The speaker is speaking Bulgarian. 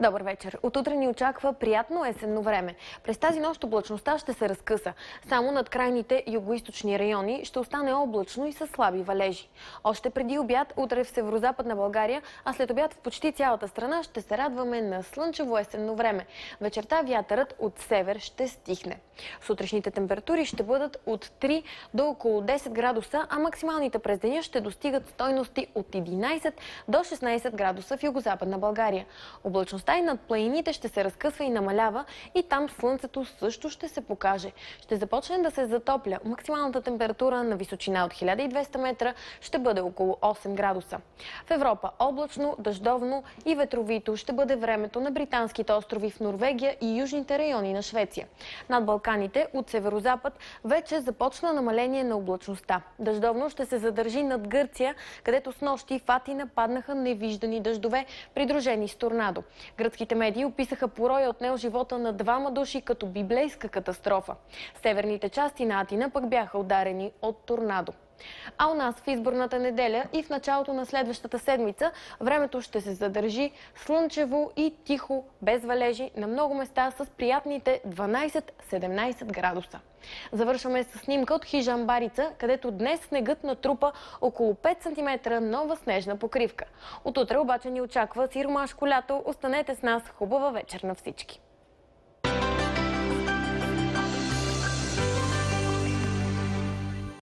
Добър вечер. От утре ни очаква приятно есенно време. През тази нощ облачността ще се разкъса. Само над крайните югоизточни райони ще остане облачно и с слаби валежи. Още преди обяд, утре в северозападна България, а след обяд в почти цялата страна ще се радваме на слънчево есенно време. Вечерта вятърът от север ще стихне. Сутрешните температури ще бъдат от 3 до около 10 градуса, а максималните през деня ще достигат стойности от 11 до 16 градуса в югозападна България. Облачността и над планините ще се разкъсва и намалява и там слънцето също ще се покаже. Ще започне да се затопля. Максималната температура на височина от 1200 метра ще бъде около 8 градуса. В Европа облачно, дъждовно и ветровито ще бъде времето на британските острови в Норвегия и южните райони на Швеция. Над Балканите от северозапад вече започна намаление на облачността. Дъждовно ще се задържи над Гърция, където снощи в Атина паднаха невиждани дъждове, придружени с торнадо. Гръцките медии описаха пороя отнел живота на 2 души като библейска катастрофа. Северните части на Атина пък бяха ударени от торнадо. А у нас в изборната неделя и в началото на следващата седмица времето ще се задържи слънчево и тихо, без валежи, на много места с приятните 12-17 градуса. Завършваме с снимка от хижа Амбарица, където днес снегът натрупа около 5 см нова снежна покривка. От утре обаче ни очаква сиромашко лято. Останете с нас, хубава вечер на всички!